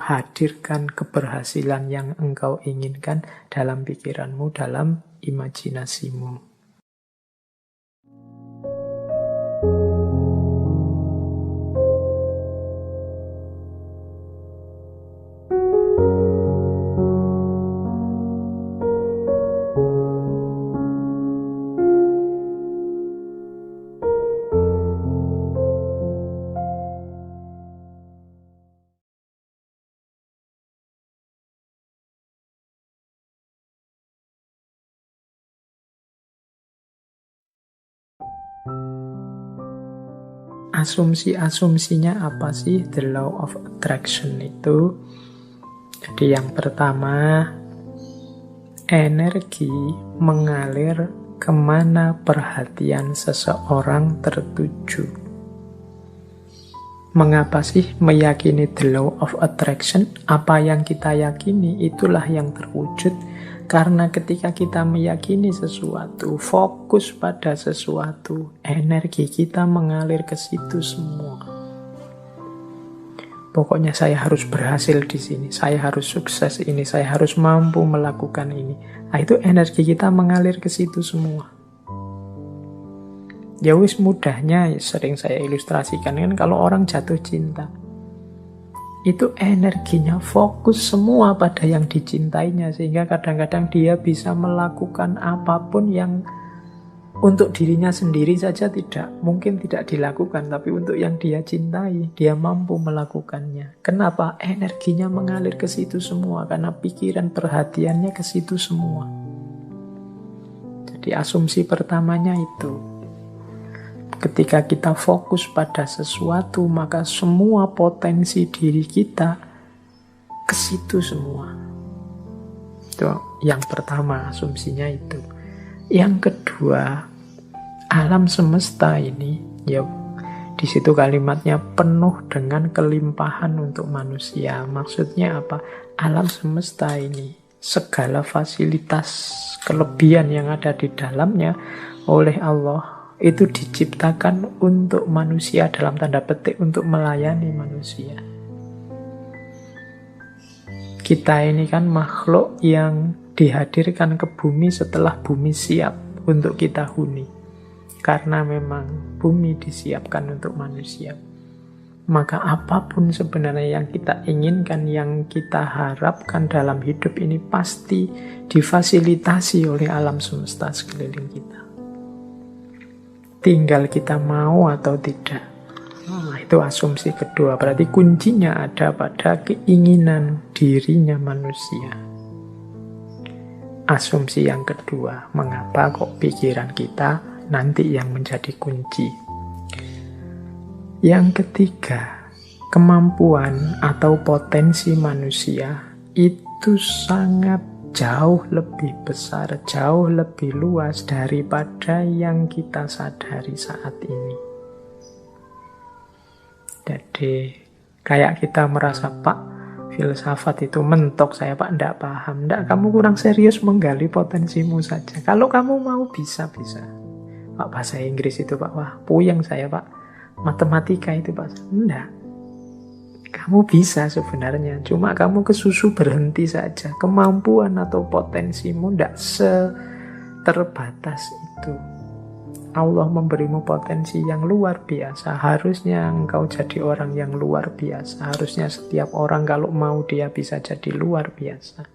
hadirkan keberhasilan yang engkau inginkan dalam pikiranmu, dalam imajinasimu. Asumsi-asumsinya apa sih the law of attraction itu? Jadi yang pertama, energi mengalir kemana perhatian seseorang tertuju. Mengapa sih meyakini the law of attraction? Apa yang kita yakini itulah yang terwujud. Karena ketika kita meyakini sesuatu, fokus pada sesuatu, energi kita mengalir ke situ semua. Pokoknya saya harus berhasil di sini, saya harus sukses ini, saya harus mampu melakukan ini. Nah, itu energi kita mengalir ke situ semua. Ya wis mudahnya, sering saya ilustrasikan kan kalau orang jatuh cinta. Itu energinya fokus semua pada yang dicintainya, sehingga kadang-kadang dia bisa melakukan apapun yang untuk dirinya sendiri saja mungkin tidak dilakukan, tapi untuk yang dia cintai dia mampu melakukannya. Kenapa? Energinya mengalir ke situ semua, karena pikiran perhatiannya ke situ semua. Jadi asumsi pertamanya itu, ketika kita fokus pada sesuatu, maka semua potensi diri kita ke situ semua. Itu yang pertama, asumsinya itu. Yang kedua, alam semesta ini, ya di situ kalimatnya penuh dengan kelimpahan untuk manusia. Maksudnya apa? Alam semesta ini, segala fasilitas kelebihan yang ada di dalamnya oleh Allah itu diciptakan untuk manusia, dalam tanda petik untuk melayani manusia. Kita ini kan makhluk yang dihadirkan ke bumi setelah bumi siap untuk kita huni. Karena memang bumi disiapkan untuk manusia. Maka apapun sebenarnya yang kita inginkan, yang kita harapkan dalam hidup ini pasti difasilitasi oleh alam semesta sekeliling kita. Tinggal kita mau atau tidak. Itu asumsi kedua. Berarti kuncinya ada pada keinginan dirinya manusia. Asumsi yang kedua, mengapa kok pikiran kita nanti yang menjadi kunci. Yang ketiga, kemampuan atau potensi manusia itu sangat jauh lebih besar, jauh lebih luas daripada yang kita sadari saat ini. Jadi kayak kita merasa, Pak, filsafat itu mentok, saya Pak enggak paham. Enggak, kamu kurang serius menggali potensimu saja. Kalau kamu mau bisa-bisa. Pak, bahasa Inggris itu Pak, wah puyeng saya Pak. Matematika itu Pak, enggak. Kamu bisa sebenarnya, cuma kamu kesusu berhenti saja. Kemampuan atau potensimu tidak terbatas itu. Allah memberimu potensi yang luar biasa. Harusnya engkau jadi orang yang luar biasa. Harusnya setiap orang kalau mau dia bisa jadi luar biasa.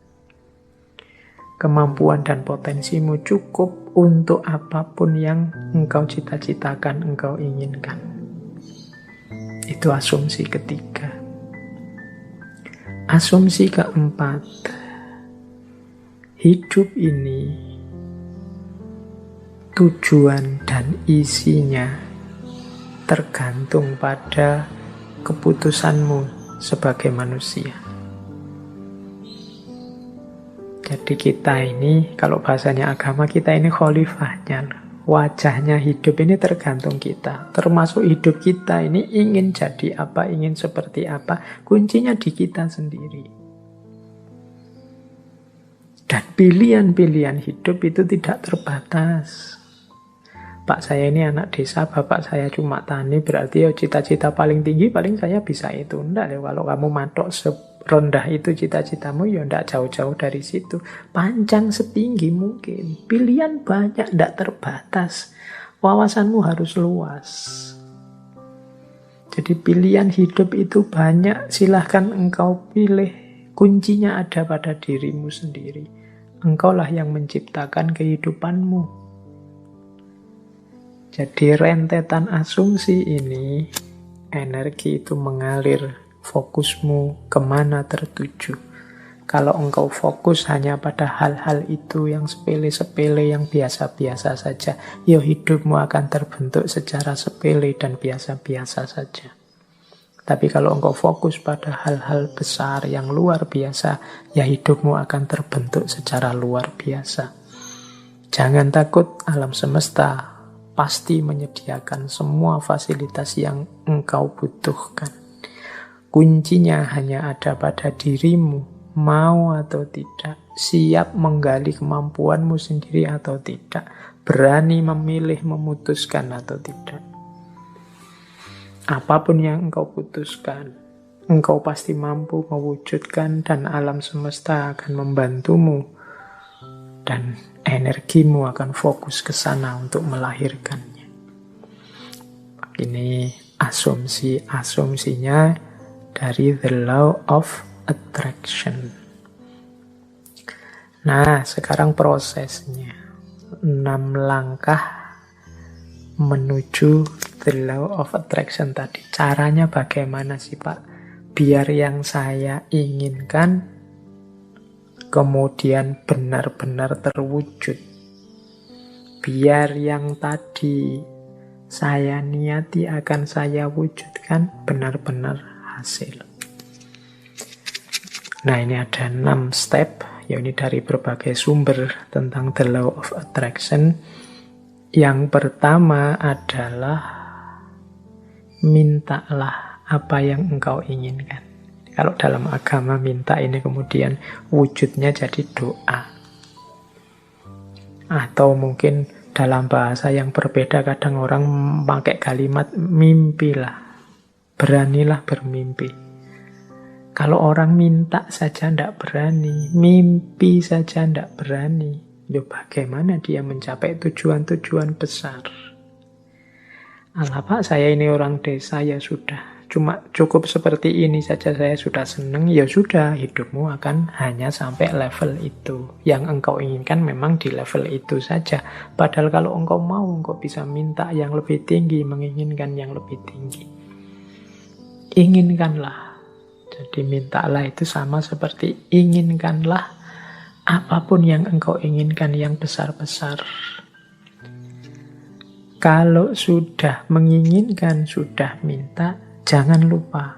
Kemampuan dan potensimu cukup untuk apapun yang engkau cita-citakan, engkau inginkan. Itu asumsi ketiga. Asumsi keempat, hidup ini tujuan dan isinya tergantung pada keputusanmu sebagai manusia. Jadi kita ini, kalau bahasanya agama, kita ini khalifahnya. Wajahnya hidup ini tergantung kita. Termasuk hidup kita ini ingin jadi apa, ingin seperti apa. Kuncinya di kita sendiri. Dan pilihan-pilihan hidup itu tidak terbatas. Pak saya ini anak desa, bapak saya cuma tani, berarti cita-cita paling tinggi paling saya bisa itu. Enggak ya, kalau kamu matok rendah itu cita-citamu, ya ndak jauh-jauh dari situ. Panjang setinggi mungkin. Pilihan banyak, ndak terbatas. Wawasanmu harus luas. Jadi pilihan hidup itu banyak, silahkan engkau pilih. Kuncinya ada pada dirimu sendiri. Engkaulah yang menciptakan kehidupanmu. Jadi rentetan asumsi ini, energi itu mengalir. Fokusmu kemana tertuju. Kalau engkau fokus hanya pada hal-hal itu yang sepele-sepele, yang biasa-biasa saja, ya hidupmu akan terbentuk secara sepele dan biasa-biasa saja. Tapi kalau engkau fokus pada hal-hal besar yang luar biasa, ya hidupmu akan terbentuk secara luar biasa. Jangan takut, alam semesta pasti menyediakan semua fasilitas yang engkau butuhkan. Kuncinya hanya ada pada dirimu, mau atau tidak, siap menggali kemampuanmu sendiri atau tidak, berani memilih, memutuskan atau tidak. Apapun yang engkau putuskan, engkau pasti mampu mewujudkan dan alam semesta akan membantumu dan energimu akan fokus ke sana untuk melahirkannya. Ini asumsinya dari The Law of Attraction. Nah, sekarang prosesnya. 6 langkah menuju The Law of Attraction tadi. Caranya bagaimana sih, Pak? Biar yang saya inginkan kemudian benar-benar terwujud. Biar yang tadi saya niati akan saya wujudkan benar-benar hasil. Nah, ini ada 6 step, ya ini dari berbagai sumber tentang The Law of Attraction. Yang pertama adalah mintalah apa yang engkau inginkan. Kalau dalam agama minta ini kemudian wujudnya jadi doa. Atau mungkin dalam bahasa yang berbeda kadang orang pakai kalimat mimpilah. Beranilah bermimpi. Kalau orang minta saja tidak berani, mimpi saja tidak berani, ya bagaimana dia mencapai tujuan-tujuan besar? Alah Pak, saya ini orang desa, ya sudah. Cuma cukup seperti ini saja saya sudah senang, ya sudah, hidupmu akan hanya sampai level itu. Yang engkau inginkan memang di level itu saja. Padahal kalau engkau mau, engkau bisa minta yang lebih tinggi, menginginkan yang lebih tinggi. Inginkanlah. Jadi mintalah itu sama seperti inginkanlah apapun yang engkau inginkan yang besar-besar. Kalau sudah menginginkan, sudah minta, jangan lupa.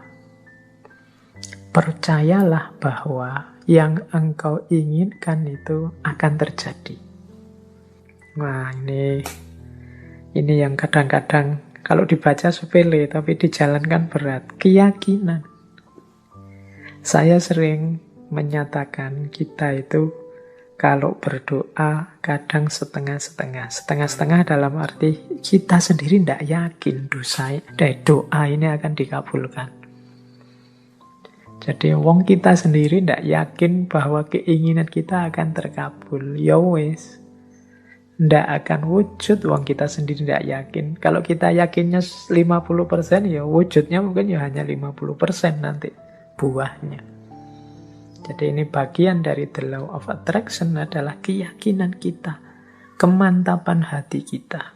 Percayalah bahwa yang engkau inginkan itu akan terjadi. Nah, ini yang kadang-kadang kalau dibaca sepele, tapi dijalankan berat. Keyakinan. Saya sering menyatakan kita itu kalau berdoa kadang setengah-setengah. Setengah-setengah dalam arti kita sendiri tidak yakin doa ini akan dikabulkan. Jadi wong kita sendiri tidak yakin bahwa keinginan kita akan terkabul. Ya wes. Tidak akan wujud, wong kita sendiri tidak yakin. Kalau kita yakinnya 50%, ya wujudnya mungkin ya hanya 50% nanti buahnya. Jadi ini bagian dari The Law of Attraction adalah keyakinan kita, kemantapan hati kita.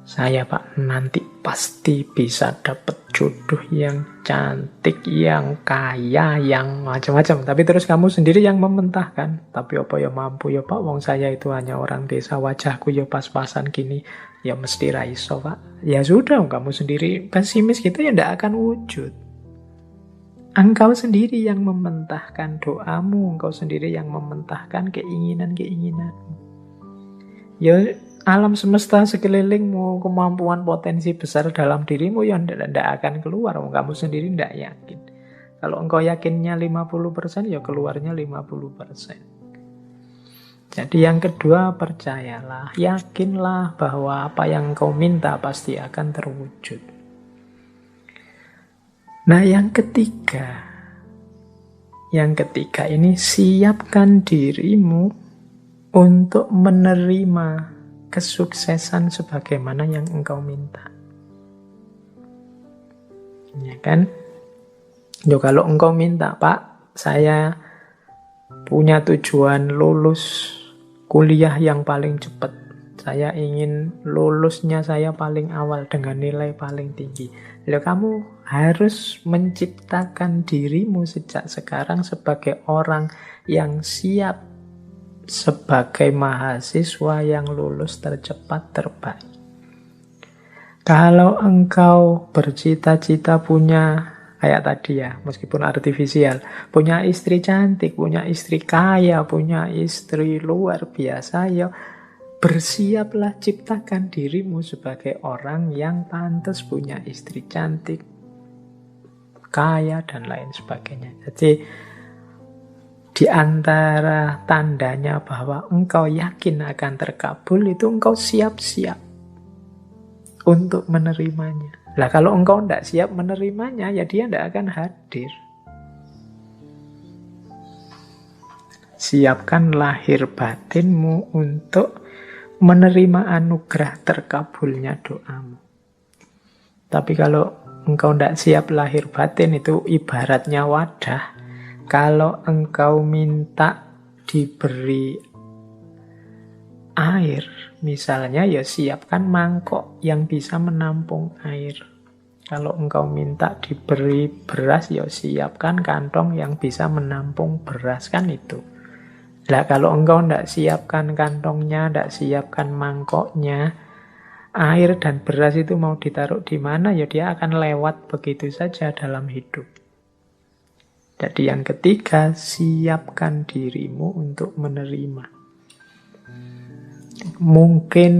Saya Pak nanti pasti bisa dapat jodoh yang cantik, yang kaya, yang macam-macam. Tapi terus kamu sendiri yang mementahkan. Tapi apa ya mampu ya Pak, wong saya itu hanya orang desa, wajahku ya pas-pasan gini. Ya mesti raiso Pak. Ya sudah, kamu sendiri pesimis gitu ya tidak akan wujud. Engkau sendiri yang mementahkan doamu, engkau sendiri yang mementahkan keinginan-keinginanmu. Ya alam semesta sekelilingmu, kemampuan potensi besar dalam dirimu yang tidak akan keluar. Kamu sendiri tidak yakin. Kalau engkau yakinnya 50%, ya keluarnya 50%. Jadi yang kedua, percayalah, yakinlah bahwa apa yang engkau minta pasti akan terwujud. Nah yang ketiga, Yang ketiga ini, siapkan dirimu untuk menerima kesuksesan sebagaimana yang engkau minta. Ya kan? Yo, kalau engkau minta, Pak, saya punya tujuan lulus kuliah yang paling cepat. Saya ingin lulusnya saya paling awal dengan nilai paling tinggi. Lalu kamu harus menciptakan dirimu sejak sekarang sebagai orang yang siap sebagai mahasiswa yang lulus tercepat terbaik. Kalau engkau bercita-cita punya, kayak tadi ya, meskipun artifisial, punya istri cantik, punya istri kaya, punya istri luar biasa, ya bersiaplah, ciptakan dirimu sebagai orang yang pantas punya istri cantik, kaya, dan lain sebagainya. Jadi, di antara tandanya bahwa engkau yakin akan terkabul, itu engkau siap-siap untuk menerimanya. Lah kalau engkau tidak siap menerimanya, ya dia tidak akan hadir. Siapkan lahir batinmu untuk menerima anugerah terkabulnya doamu. Tapi kalau engkau tidak siap lahir batin, itu ibaratnya wadah. Kalau engkau minta diberi air, misalnya, ya siapkan mangkok yang bisa menampung air. Kalau engkau minta diberi beras, ya siapkan kantong yang bisa menampung beras, kan itu. Lah kalau engkau tidak siapkan kantongnya, tidak siapkan mangkoknya, air dan beras itu mau ditaruh di mana, ya dia akan lewat begitu saja dalam hidup. Jadi yang ketiga, siapkan dirimu untuk menerima. Mungkin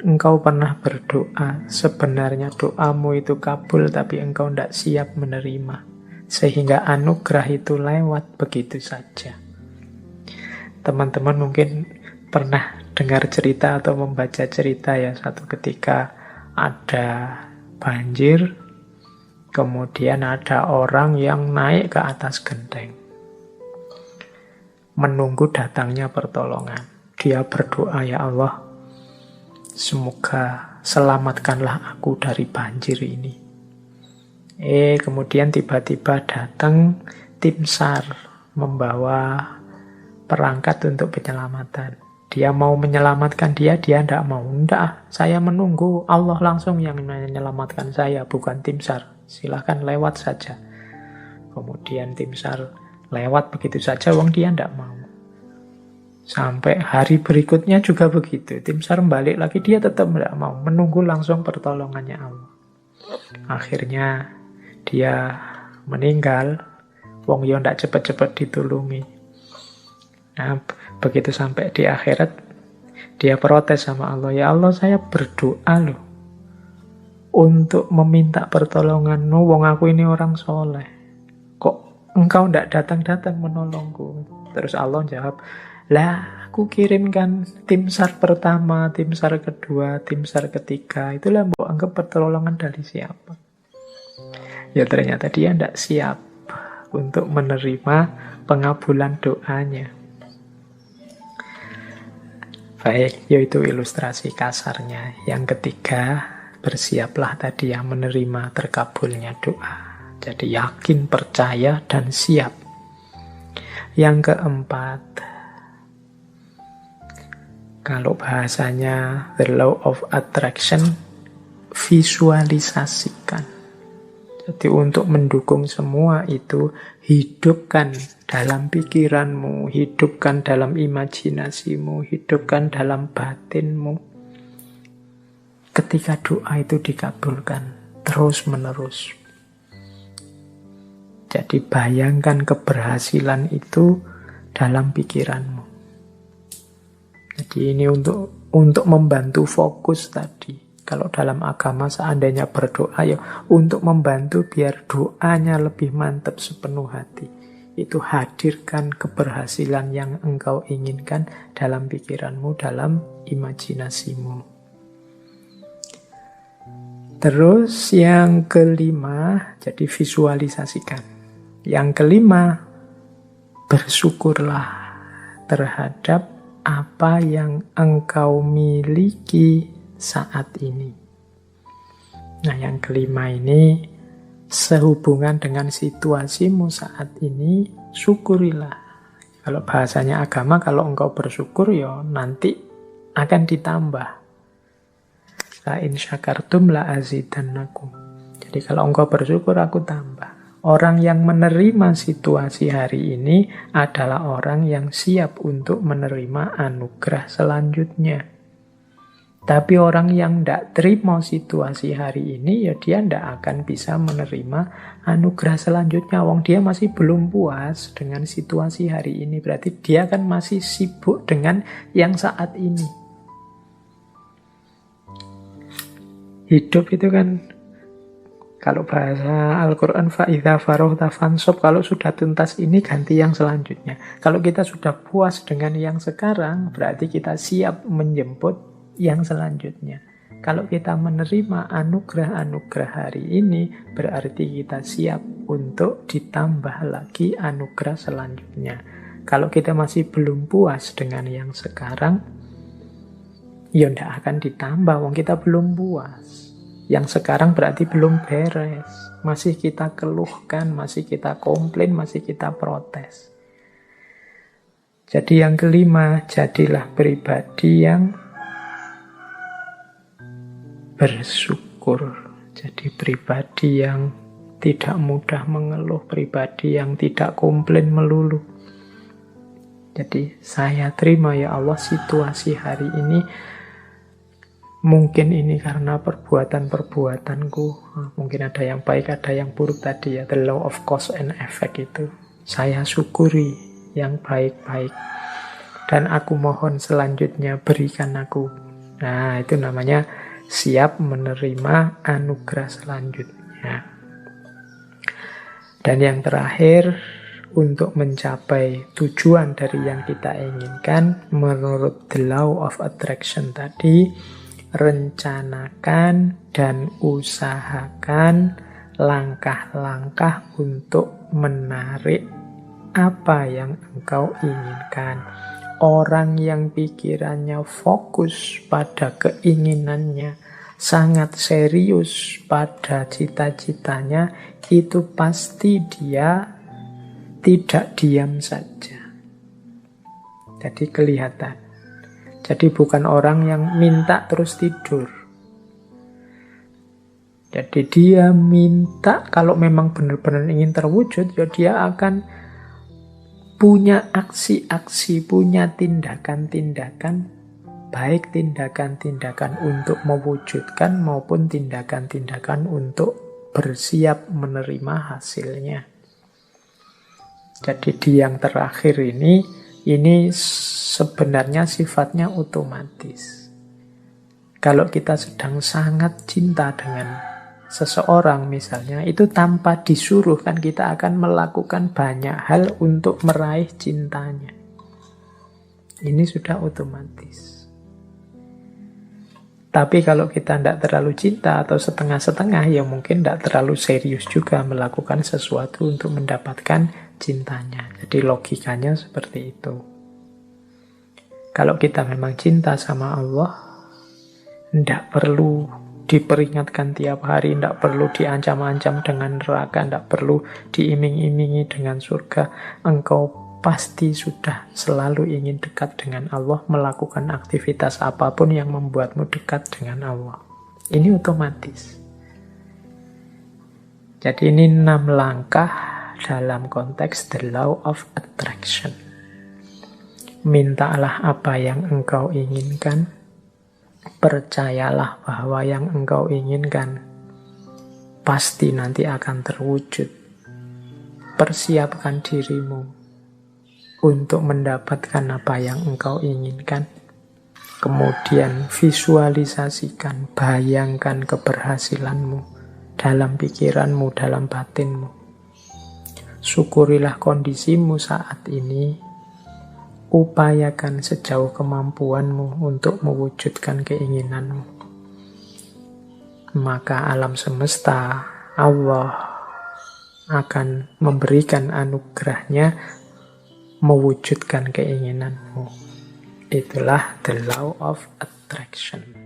engkau pernah berdoa, sebenarnya doamu itu kabul, tapi engkau tidak siap menerima. Sehingga anugerah itu lewat begitu saja. Teman-teman mungkin pernah dengar cerita atau membaca cerita ya, satu ketika ada banjir, kemudian ada orang yang naik ke atas genteng, menunggu datangnya pertolongan. Dia berdoa, ya Allah, semoga selamatkanlah aku dari banjir ini. Kemudian tiba-tiba datang tim SAR membawa perangkat untuk penyelamatan. Dia mau menyelamatkan dia tidak mau. Tidak, saya menunggu Allah langsung yang menyelamatkan saya, bukan tim SAR. Silahkan lewat saja. Kemudian tim SAR lewat begitu saja, dia tidak mau. Sampai hari berikutnya juga begitu. Tim SAR balik lagi, dia tetap tidak mau. Menunggu langsung pertolongannya Allah. Akhirnya dia meninggal. Dia tidak cepat-cepat ditulungi. Nah, begitu sampai di akhirat, dia protes sama Allah. Ya Allah, saya berdoa loh untuk meminta pertolongan-Mu. Aku ini orang soleh. Kok engkau tidak datang-datang menolongku? Terus Allah jawab, lah aku kirimkan tim SAR pertama, tim SAR kedua, tim SAR ketiga. Itulah mbok anggap pertolongan dari siapa? Ya ternyata dia tidak siap untuk menerima pengabulan doanya. Baik, yaitu ilustrasi kasarnya. Yang ketiga, bersiaplah tadi yang menerima terkabulnya doa. Jadi yakin, percaya, dan siap. Yang keempat, kalau bahasanya the law of attraction, visualisasikan. Jadi untuk mendukung semua itu, hidupkan dalam pikiranmu, hidupkan dalam imajinasimu, hidupkan dalam batinmu. Ketika doa itu dikabulkan, terus menerus. Jadi bayangkan keberhasilan itu dalam pikiranmu. Jadi ini untuk membantu fokus tadi. Kalau dalam agama seandainya berdoa, ya untuk membantu biar doanya lebih mantap sepenuh hati. Itu hadirkan keberhasilan yang engkau inginkan dalam pikiranmu, dalam imajinasimu. Terus yang kelima, jadi visualisasikan. Yang kelima, bersyukurlah terhadap apa yang engkau miliki saat ini. Nah, yang kelima ini sehubungan dengan situasimu saat ini, syukurilah. Kalau bahasanya agama, kalau engkau bersyukur, ya nanti akan ditambah. La in syakartum la azidannakum. Jadi kalau engkau bersyukur, aku tambah. Orang yang menerima situasi hari ini adalah orang yang siap untuk menerima anugerah selanjutnya. Tapi orang yang tidak terima situasi hari ini, ya dia tidak akan bisa menerima anugerah selanjutnya. Wong dia masih belum puas dengan situasi hari ini. Berarti dia kan masih sibuk dengan yang saat ini. Hidup itu kan, kalau bahasa Al-Quran, fa'idha farohta fansop, kalau sudah tuntas ini ganti yang selanjutnya. Kalau kita sudah puas dengan yang sekarang, berarti kita siap menjemput yang selanjutnya. Kalau kita menerima anugerah-anugerah hari ini, berarti kita siap untuk ditambah lagi anugerah selanjutnya. Kalau kita masih belum puas dengan yang sekarang, ya tidak akan ditambah, wong kita belum puas. Yang sekarang berarti belum beres. Masih kita keluhkan, masih kita komplain, masih kita protes. Jadi yang kelima, jadilah pribadi yang bersyukur. Jadi pribadi yang tidak mudah mengeluh, pribadi yang tidak komplain melulu. Jadi saya terima ya Allah situasi hari ini. Mungkin ini karena perbuatan-perbuatanku. Mungkin ada yang baik, ada yang buruk tadi ya. The law of cause and effect itu. Saya syukuri yang baik-baik. Dan aku mohon selanjutnya berikan aku. Nah, itu namanya siap menerima anugerah selanjutnya. Dan yang terakhir, untuk mencapai tujuan dari yang kita inginkan, menurut the law of attraction tadi, rencanakan dan usahakan langkah-langkah untuk menarik apa yang engkau inginkan. Orang yang pikirannya fokus pada keinginannya, sangat serius pada cita-citanya, itu pasti dia tidak diam saja. Jadi kelihatan. Jadi bukan orang yang minta terus tidur. Jadi dia minta, kalau memang benar-benar ingin terwujud, ya dia akan punya aksi-aksi, punya tindakan-tindakan, baik tindakan-tindakan untuk mewujudkan maupun tindakan-tindakan untuk bersiap menerima hasilnya. Jadi di yang terakhir ini sebenarnya sifatnya otomatis. Kalau kita sedang sangat cinta dengan seseorang misalnya, itu tanpa disuruh kan kita akan melakukan banyak hal untuk meraih cintanya. Ini sudah otomatis. Tapi kalau kita tidak terlalu cinta atau setengah-setengah, ya mungkin tidak terlalu serius juga melakukan sesuatu untuk mendapatkan cintanya. Jadi logikanya seperti itu. Kalau kita memang cinta sama Allah, tidak perlu diperingatkan tiap hari, tidak perlu diancam-ancam dengan neraka, tidak perlu diiming-imingi dengan surga. Engkau pasti sudah selalu ingin dekat dengan Allah, melakukan aktivitas apapun yang membuatmu dekat dengan Allah. Ini otomatis. Jadi ini 6 langkah dalam konteks the law of attraction. Mintalah apa yang engkau inginkan, percayalah bahwa yang engkau inginkan pasti nanti akan terwujud. Persiapkan dirimu untuk mendapatkan apa yang engkau inginkan. Kemudian visualisasikan, bayangkan keberhasilanmu dalam pikiranmu, dalam batinmu. Syukurilah kondisimu saat ini. Upayakan sejauh kemampuanmu untuk mewujudkan keinginanmu. Maka alam semesta, Allah akan memberikan anugerahnya mewujudkan keinginanmu. Itulah the law of attraction.